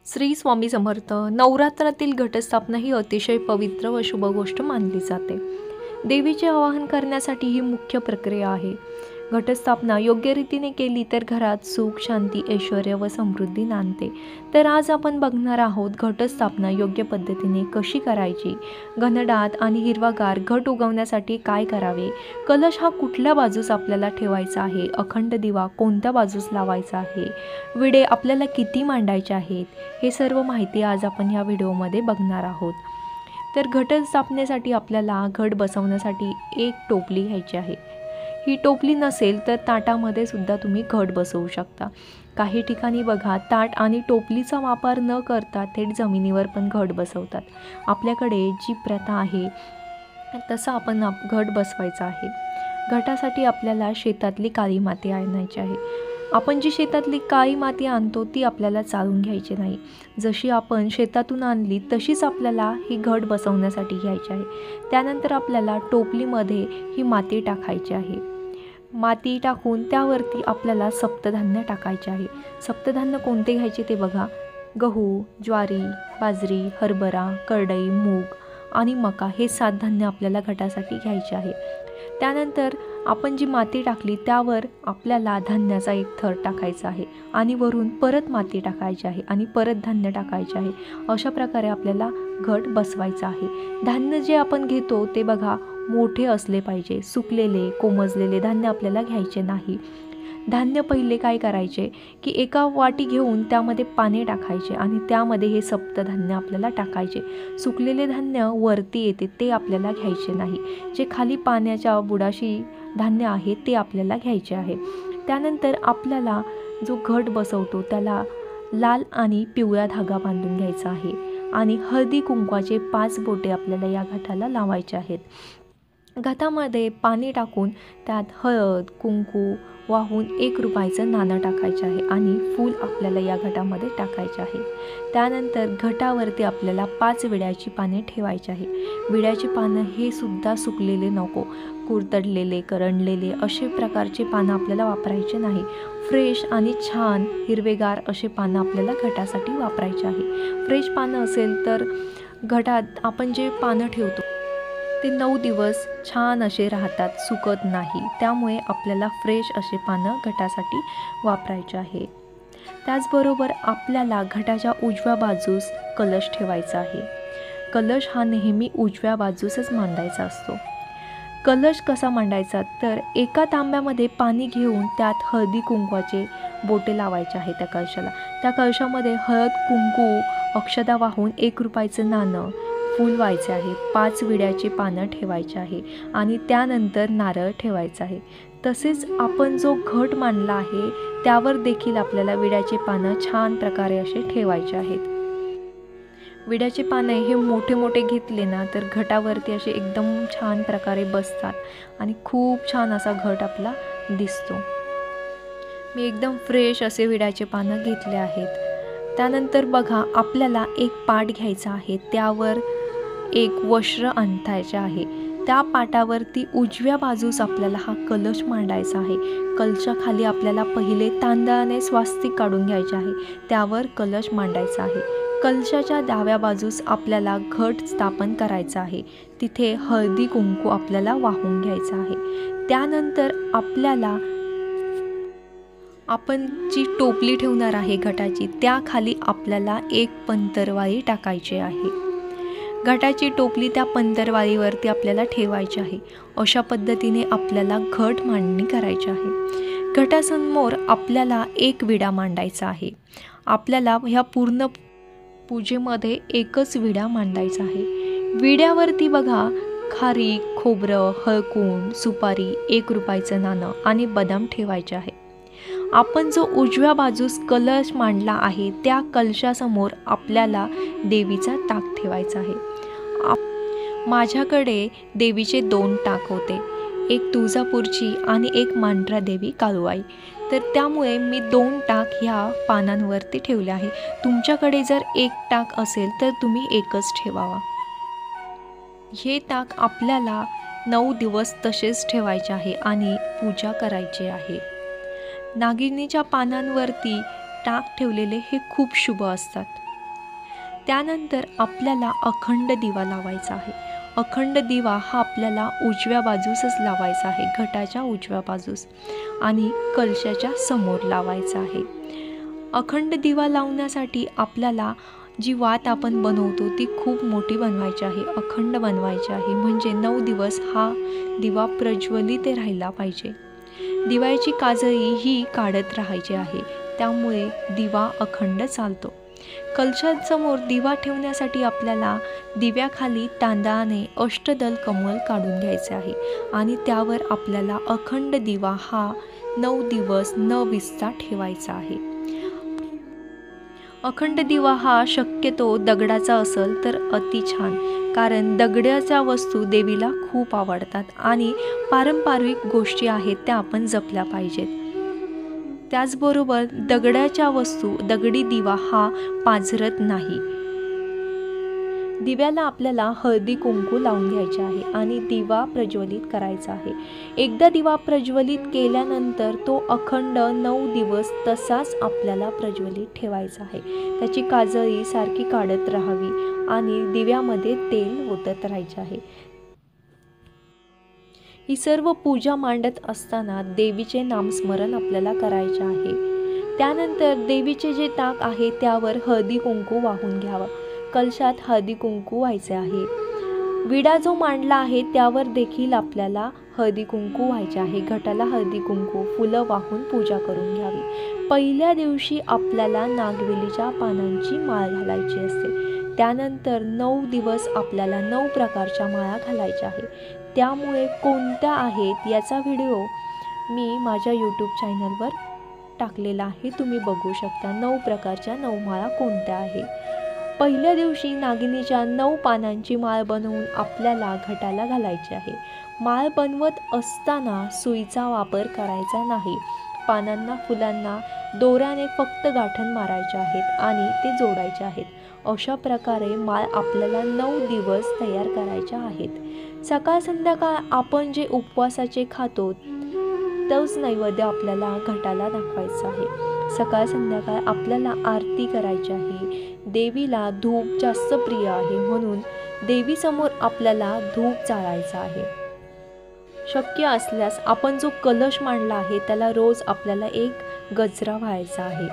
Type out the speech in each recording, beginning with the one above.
श्री स्वामी समर्थ. नवरात्रातील घटस्थापना ही अतिशय पवित्र व शुभ गोष्ट मानली जाते. देवीचे आवाहन करण्यासाठी ही मुख्य प्रक्रिया आहे. घटस्थापना योग्य रीतीने केली तर घरात सुख, शांती, ऐश्वर्य व समृद्धी नांदते. तर आज आपण बघणार आहोत घटस्थापना योग्य पद्धतीने कशी करायची, घनदाट आणि हिरवागार घट उगवण्यासाठी काय करावे, कलश हा कुठल्या बाजूस आपल्याला ठेवायचा आहे, अखंड दिवा कोणत्या बाजूस लावायचा आहे, विडे आपल्याला किती मांडायचे आहेत, हे सर्व माहिती आज आपण या व्हिडिओमध्ये बघणार आहोत. तर घटस्थापनेसाठी आपल्याला घट बसवण्यासाठी एक टोपली घ्यायची आहे. ही टोपली नसेल तर ताटामध्ये सुद्धा तुम्ही घट बसवू शकता. काही ठिकाणी बघा ताट आणि टोपलीचा वापर न करता थेट जमिनीवर पण घट बसवतात. आपल्याकडे जी प्रथा आहे तसं आपण घट बसवायचा आहे. घटासाठी आपल्याला शेतातली काळी माती आणायची आहे. आपण जी शेतातली काळी माती आणतो ती आपल्याला चाळून घ्यायची नाही. जशी आपण शेतातून आणली तशीच आपल्याला ही घट बसवण्यासाठी घ्यायची आहे. त्यानंतर आपल्याला टोपलीमध्ये ही माती टाकायची आहे. माती टाकून त्यावरती आपल्याला सप्तधान्य टाकायचे आहे. सप्तधान्य कोणते घ्यायचे ते बघा. गहू, ज्वारी, बाजरी, हरभरा, करडई, मूग आणि मका हे 7 धान्य आपल्याला घटासाठी घ्यायचे आहे. त्यानंतर आपण जी माती टाकली त्यावर आपल्याला धान्याचा एक थर टाकायचा आहे आणि वरून परत माती टाकायची आहे आणि परत धान्य टाकायचे आहे. अशा प्रकारे आपल्याला घट बसवायचा आहे. धान्य जे आपण घेतो ते बघा मोठे असले पाहिजे. सुकलेले, कोमजलेले धान्य आपल्याला घ्यायचे नाही. धान्य पहिले काय करायचे की एका वाटी घेऊन त्यामध्ये पाणी टाकायचे आणि त्यामध्ये हे सप्तधान्य आपल्याला टाकायचे. सुकलेले धान्य वरती येते ते आपल्याला घ्यायचे नाही. जे खाली पाण्याच्या बुडाशी धान्य आहे ते आपल्याला घ्यायचे आहे. त्यानंतर आपल्याला जो घट बसवतो त्याला लाल आणि पिवळा धागा बांधून घ्यायचा आहे आणि हळदी कुंकवाचे 5 बोटे आपल्याला या घटाला लावायचे आहेत. घटामध्ये पाणी टाकून त्यात हळद, कुंकू वाहून 1 रुपयाचं नाणं टाकायचं आहे आणि फूल आपल्याला या घटामध्ये टाकायचे आहे. त्यानंतर घटावरती आपल्याला 5 विड्याची पाने ठेवायची आहे. विड्याची पानं हे सुद्धा सुकलेले नको, कुरतडलेले, करंडलेले असे प्रकारचे पानं आपल्याला वापरायचे नाही. फ्रेश आणि छान हिरवेगार असे पानं आपल्याला घटासाठी वापरायचे आहे. फ्रेश पानं असेल तर घटात आपण जे पानं ठेवतो ते 9 दिवस छान असे राहतात, सुकत नाही. त्यामुळे आपल्याला फ्रेश असे पानं घटासाठी वापरायचे आहे. त्याचबरोबर आपल्याला घटाच्या उजव्या बाजूस कलश ठेवायचा आहे. कलश हा नेहमी उजव्या बाजूसच मांडायचा असतो. कलश कसा मांडायचा तर एका तांब्यामध्ये पाणी घेऊन त्यात हळदी कुंकवाचे बोटे लावायचे आहे त्या कलशाला. त्या कलशामध्ये हळद, कुंकू, अक्षता वाहून 1 रुपयाचं नाणं, फूल व्हायचे आहे, 5 विड्याची पानं ठेवायची आहे आणि त्यानंतर नारळ ठेवायचा आहे. तसेच आपण जो घट मांडला आहे त्यावर देखील आपल्याला विड्याचे पानं छान प्रकारे असे ठेवायचे आहेत. विड्याचे पाने हे मोठे मोठे घेतले ना तर घटावरती असे एकदम छान प्रकारे बसतात आणि खूप छान असा घट आपला दिसतो. मी एकदम फ्रेश असे विड्याचे पानं घेतले आहेत. त्यानंतर बघा आपल्याला एक पाट घ्यायचा आहे. त्यावर एक वस्त्र अंथरायचे आहे. त्या पाटावरती उजव्या बाजूस आपल्याला हा कलश मांडायचा आहे. कलशाखाली आपल्याला पहिले तांदळाने स्वास्तिक काढून घ्यायचे आहे. त्यावर कलश मांडायचा आहे. कलशाच्या डाव्या बाजूस आपल्याला घट स्थापन करायचा आहे. तिथे हळदी कुंकू आपल्याला वाहून घ्यायचं आहे. त्यानंतर आपल्याला आपण जी टोपली ठेवणार आहे घटाची त्याखाली आपल्याला एक पंतरवाळी टाकायची आहे. घटाची टोपली त्या पंतरवाळीवरती आपल्याला ठेवायची आहे. अशा पद्धतीने आपल्याला घट मांडणी करायची आहे. घटासमोर आपल्याला एक विडा मांडायचा आहे. आपल्याला ह्या पूर्ण पूजेमध्ये एकच विडा मांडायचा आहे. विड्यावरती बघा खारीक, खोबरं, हळकुंड, सुपारी, 1 रुपयाचं नाणं आणि बदाम ठेवायचे आहे. आपण जो उजव्या बाजूस कलश मांडला आहे त्या कलशासमोर आपल्याला देवीचा टाक ठेवायचा आहे. माझ्याकडे देवीचे 2 टाक होते, एक तुळजापूरची आणि एक मांढरा देवी काळूबाई. तर त्यामुळे मी 2 टाक ह्या पानांवरती ठेवले आहे. तुमच्याकडे जर 1 टाक असेल तर तुम्ही एकच ठेवावा. हे टाक आपल्याला 9 दिवस तसेच ठेवायचे आहे आणि पूजा करायची आहे. नागिनीच्या पानांवरती टाक ठेवलेले हे खूप शुभ असतात. त्यानंतर आपल्याला अखंड दिवा लावायचा आहे. अखंड दिवा हा आपल्याला उजव्या बाजूसच लावायचा आहे, घटाच्या उजव्या बाजूस, आणि कलशाच्या समोर लावायचा आहे. अखंड दिवा लावण्यासाठी आपल्याला जी वात आपण बनवतो ती खूप मोठी बनवायची आहे, अखंड बनवायची आहे. म्हणजे 9 दिवस हा दिवा प्रज्वलित राहिला पाहिजे. दिव्याची काजळी ही काढत राहायची आहे, त्यामुळे दिवा अखंड चालतो. कलशासमोर दिवा ठेवण्यासाठी आपल्याला दिव्याखाली तांदळाने अष्टदल कमळ काढून घ्यायचे आहे आणि त्यावर आपल्याला अखंड दिवा हा 9 दिवस न विझता ठेवायचा आहे. अखंड दिवा हा शक्यतो दगडाचा असेल तर अति छान, कारण दगडाच्या वस्तू देवीला खूप आवडतात आणि पारंपरिक गोष्टी आहेत त्या आपण जपल्या पाहिजेत. त्याचबरोबर दगडाच्या वस्तू, दगडी दिवा हा पाझरत नाही. दिव्याला आपल्याला हळदी कुंकू लावून घ्यायचे आहे आणि दिवा प्रज्वलित करायचा आहे. एकदा दिवा प्रज्वलित केल्यानंतर तो अखंड 9 दिवस तसाच आपल्याला प्रज्वलित ठेवायचा आहे. त्याची काजळी सारखी काढत राहावी आणि दिव्यामध्ये तेल ओतत राहायचे आहे. ही सर्व पूजा मांडत असताना देवीचे नामस्मरण आपल्याला करायचे आहे. त्यानंतर देवीचे जे ताक आहे त्यावर हळदी कुंकू वाहून घ्यावा. कलशात हळदी कुंकू व्हायचे आहे. विडा जो मांडला आहे त्यावर देखील आपल्याला हळदी कुंकू व्हायचे आहे. घटाला हळदी कुंकू, फुलं वाहून पूजा करून घ्यावी. पहिल्या दिवशी आपल्याला नागवेलीच्या पानांची माळ घालायची असते. त्यानंतर 9 दिवस आपल्याला 9 प्रकारच्या माळा घालायच्या आहे. त्यामुळे कोणत्या आहेत याचा व्हिडिओ मी माझ्या यूट्यूब चॅनलवर टाकलेला आहे, तुम्ही बघू शकता. 9 प्रकारच्या 9 माळा कोणत्या आहे. पहिल्या दिवशी नागिनीच्या 9 पानांची माळ बनवून आपल्याला घटाला घालायची आहे. माळ बनवत असताना सुईचा वापर करायचा नाही. पानांना, फुलांना दोऱ्याने फक्त गाठण मारायचे आहेत आणि ते जोडायचे आहेत. अशा प्रकारे माळ आपल्याला 9 दिवस तयार करायच्या आहेत. सकाळ संध्याकाळ आपण जे उपवासाचे खातो तोच नैवेद्य आपल्याला घटाला दाखवायचा आहे. सकाळ संध्याकाळ आपल्याला आरती करायची आहे. देवीला धूप जास्त प्रिय आहे, म्हणून देवीसमोर आपल्याला धूप जाळायचा आहे. शक्य असल्यास आपण जो कलश मांडला आहे त्याला रोज आपल्याला एक गजरा व्हायचा आहे.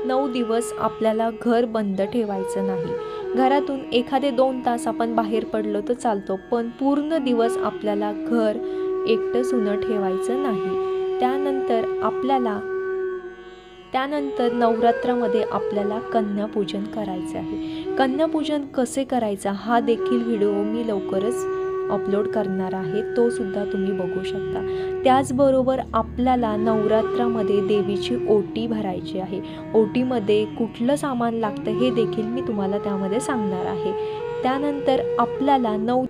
9 दिवस आपल्याला घर बंद ठेवायचं नाही. घरातून एखादे 2 तास आपण बाहेर पडलो तर चालतो, पण पूर्ण दिवस आपल्याला घर एकटं सुनं ठेवायचं नाही. त्यानंतर नवरात्रामध्ये आपल्याला कन्यापूजन करायचे आहे. कन्यापूजन कसे करायचं हा देखील व्हिडिओ मी लवकरच अपलोड करणार आहे, तो सुद्धा तुम्ही बघू शकता. त्याचबरोबर आपल्याला नवरात्रामध्ये देवीची ओटी भरायची आहे. ओटीमध्ये कुठलं सामान लागतं हे देखील मी तुम्हाला त्यामध्ये सांगणार आहे. त्यानंतर आपल्याला 9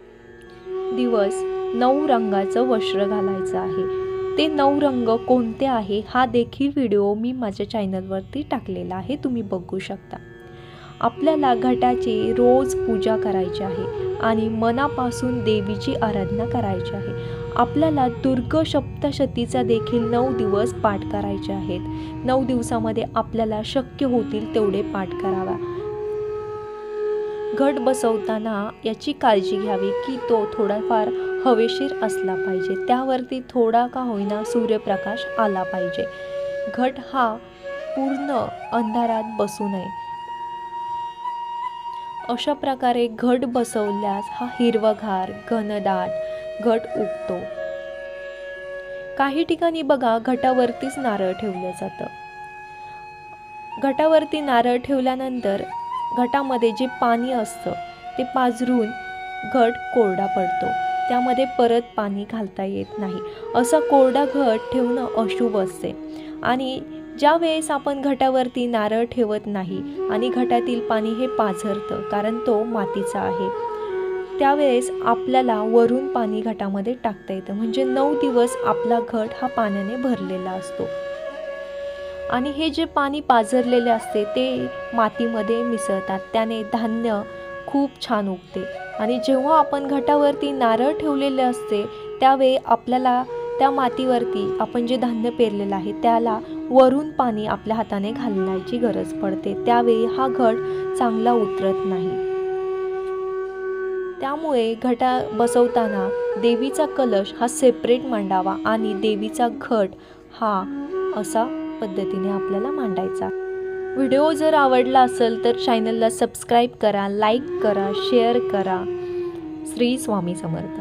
दिवस 9 रंगाचं वस्त्र घालायचं आहे. ते 9 रंग कोणते आहे हा देखील व्हिडिओ मी माझ्या चॅनलवरती टाकलेला आहे, तुम्ही बघू शकता. आपल्याला घटाची रोज पूजा करायची आहे आणि मनापासून देवीची आराधना करायची आहे. आपल्याला दुर्गा सप्तशतीचा देखील 9 दिवस पाठ करायचे आहेत. 9 दिवसामध्ये आपल्याला शक्य होतील तेवढे पाठ करावा. घट बसवताना याची काळजी घ्यावी की तो थोडाफार हवेशीर असला पाहिजे. त्यावरती थोडा का होईना सूर्यप्रकाश आला पाहिजे. घट हा पूर्ण अंधारात बसू नये. अशा प्रकारे घट बसवल्यास हा हिरवागार घनदाट घट उगतो. काही ठिकाणी बघा घटावरतीच नारळ ठेवलं जातं. घटावरती नारळ ठेवल्यानंतर घटामध्ये जे पाणी असतं ते पाझरून घट कोरडा पडतो. त्यामध्ये परत पाणी घालता येत नाही. असा कोरडा घट ठेवणं अशुभ असते आणि ज्या वेळेस आपण घटावरती नारळ ठेवत नाही आणि घटातील पाणी हे पाझरतं, कारण तो मातीचा आहे, त्यावेळेस आपल्याला वरून पाणी घटामध्ये टाकता येतं. म्हणजे 9 दिवस आपला घट हा पाण्याने भरलेला असतो आणि हे जे पाणी पाझरलेले असते ते मातीमध्ये मिसळतात. त्याने धान्य खूप छान उगते आणि जेव्हा आपण घटावरती नारळ ठेवलेले असते त्यावेळी आपल्याला त्या मातीवरती आपण जे धान्य पेरलेलं आहे त्याला वरून पाणी आपल्या हाताने घालायची गरज पडते, त्यावेळी हा घट चांगला उतरत नाही. त्यामुळे घटा बसवताना देवीचा कलश हा सेपरेट मांडावा आणि देवीचा घट हा असा पद्धतीने आपल्याला मांडायचा. व्हिडिओ जर आवडला असेल तर चॅनलला सबस्क्राईब करा, लाईक करा, शेअर करा. श्री स्वामी समर्थ.